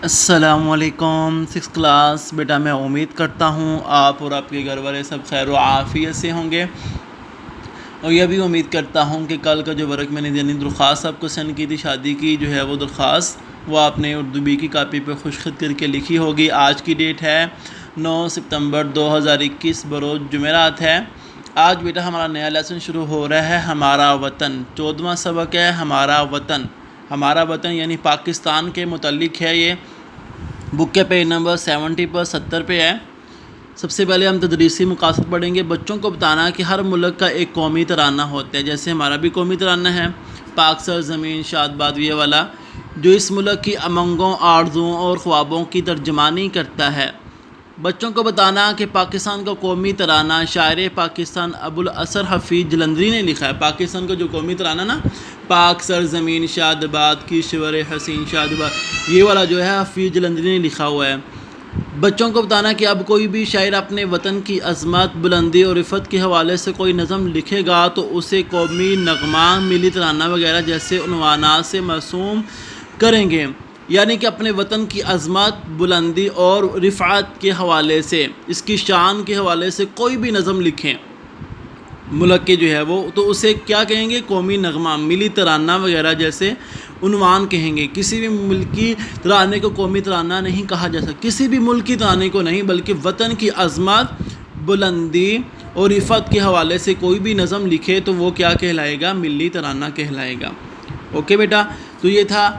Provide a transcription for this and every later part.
السلام علیکم six class بیٹا، میں امید کرتا ہوں آپ اور آپ کے گھر والے سب خیر و عافیت سے ہوں گے، اور یہ بھی امید کرتا ہوں کہ کل کا جو ورک میں نے یعنی درخواست آپ کو سینڈ کی تھی شادی کی، جو ہے وہ درخواست وہ آپ نے اردو بی کی کاپی پہ خوش خط کر کے لکھی ہوگی۔ آج کی ڈیٹ ہے 9 ستمبر 2021، بروز جمعرات ہے۔ آج بیٹا ہمارا نیا لیسن شروع ہو رہا ہے، ہمارا وطن۔ 14واں سبق ہے ہمارا وطن۔ ہمارا وطن یعنی پاکستان کے متعلق ہے۔ یہ بک کے پیج نمبر 70 پر 70 پہ ہے۔ سب سے پہلے ہم تدریسی مقاصد پڑھیں گے۔ بچوں کو بتانا کہ ہر ملک کا ایک قومی ترانہ ہوتا ہے، جیسے ہمارا بھی قومی ترانہ ہے، پاک سرزمین شاد باد یہ والا، جو اس ملک کی امنگوں، آرزوؤں اور خوابوں کی ترجمانی کرتا ہے۔ بچوں کو بتانا کہ پاکستان کا قومی ترانہ شاعر پاکستان ابوالاسر حفیظ جلندری نے لکھا ہے۔ پاکستان کا جو قومی ترانہ نا، پاک سرزمین شاد باد کی شور حسین شاد باد، یہ والا جو ہے حفیظ جلندری نے لکھا ہوا ہے۔ بچوں کو بتانا کہ اب کوئی بھی شاعر اپنے وطن کی عظمت، بلندی اور عفت کے حوالے سے کوئی نظم لکھے گا تو اسے قومی نغمہ، ملی ترانہ وغیرہ جیسے عنوانات سے مرسوم کریں گے، یعنی کہ اپنے وطن کی عظمت، بلندی اور رفعت کے حوالے سے، اس کی شان کے حوالے سے کوئی بھی نظم لکھیں ملک کے جو ہے وہ، تو اسے کیا کہیں گے؟ قومی نغمہ، ملی ترانہ وغیرہ جیسے عنوان کہیں گے۔ کسی بھی ملکی ترانے کو قومی ترانہ نہیں کہا جا سکتا، کسی بھی ملکی ترانے کو نہیں، بلکہ وطن کی عظمت، بلندی اور عفت کے حوالے سے کوئی بھی نظم لکھے تو وہ کیا کہلائے گا؟ ملی ترانہ کہلائے گا۔ اوکے بیٹا، تو یہ تھا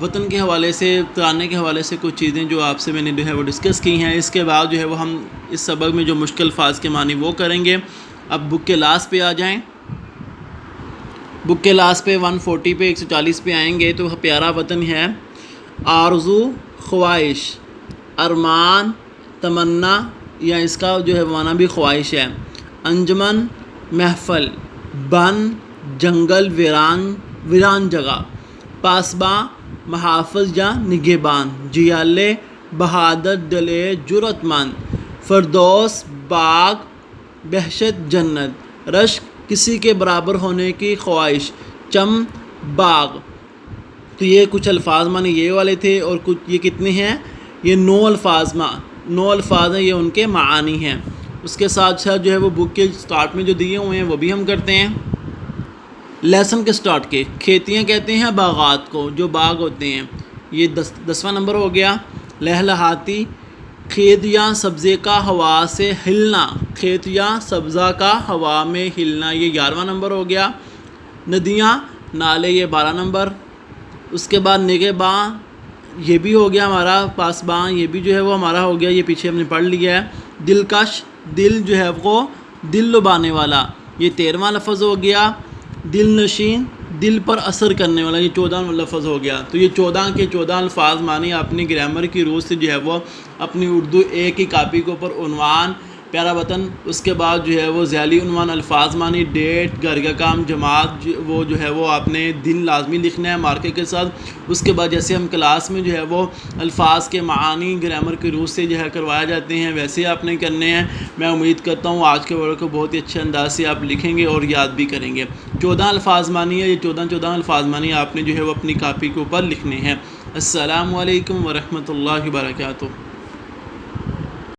وطن کے حوالے سے، ترانے کے حوالے سے کچھ چیزیں جو آپ سے میں نے جو ہے وہ ڈسکس کی ہیں۔ اس کے بعد جو ہے وہ ہم اس سبق میں جو مشکل الفاظ کے معنی وہ کریں گے۔ اب بک کے لاسٹ پہ آ جائیں، بک کے لاسٹ پہ 140 پہ 140 پہ آئیں گے تو پیارا وطن ہے، آرزو، خواہش، ارمان، تمنا، یا اس کا جو ہے معنی بھی خواہش ہے، انجمن، محفل، بن، جنگل، ویران جگہ، پاسباں، محافظ یا نگہبان، جیالے، بہادر، دلیر، جرأت مند، فردوس، باغ، بہشت، جنت، رشک، کسی کے برابر ہونے کی خواہش، چم، باغ۔ تو یہ کچھ الفاظ معنی یہ والے تھے، اور کچھ یہ کتنے ہیں؟ یہ 9 الفاظ ہیں، یہ ان کے معانی ہیں۔ اس کے ساتھ ساتھ جو ہے وہ بک کے سٹارٹ میں جو دیے ہوئے ہیں وہ بھی ہم کرتے ہیں۔ لیسن کے سٹارٹ کے، کھیتیاں کہتے ہیں باغات کو، جو باغ ہوتے ہیں۔ یہ 10واں نمبر ہو گیا۔ لہلہاتی، کھیت یا سبزے کا ہوا سے ہلنا، کھیت یا سبزہ کا ہوا میں ہلنا، یہ 11واں نمبر ہو گیا۔ ندیاں، نالے، یہ 12 نمبر۔ اس کے بعد نگہباں، یہ بھی ہو گیا ہمارا۔ پاسباں، یہ بھی جو ہے وہ ہمارا ہو گیا، یہ پیچھے ہم نے پڑھ لیا ہے۔ دلکش، دل جو ہے وہ دل لبانے والا، یہ 13واں لفظ ہو گیا۔ دل نشین، دل پر اثر کرنے والا، یہ 14واں لفظ ہو گیا۔ تو یہ 14 کے 14 الفاظ معنی اپنی گرامر کی روح سے جو ہے وہ اپنی اردو اے کی کاپی کے اوپر عنوان، پیارا وطن، اس کے بعد جو ہے وہ ذیلی عنوان، الفاظ معنی، ڈیٹ، گھر کا کام، جماعت، وہ جو ہے وہ آپ نے دن لازمی لکھنا ہے مارکر کے ساتھ۔ اس کے بعد جیسے ہم کلاس میں جو ہے وہ الفاظ کے معانی گرامر کی روح سے جو ہے کروایا جاتے ہیں، ویسے آپ نے کرنے ہیں۔ میں امید کرتا ہوں آج کے ورڈ کو بہت ہی اچھے انداز سے آپ لکھیں گے اور یاد بھی کریں گے۔ 14 الفاظ معنی ہے، یہ 14 الفاظ معنی آپ نے جو ہے وہ اپنی کاپی کے اوپر لکھنے ہیں۔ السلام علیکم ورحمۃ اللہ وبرکاتہ۔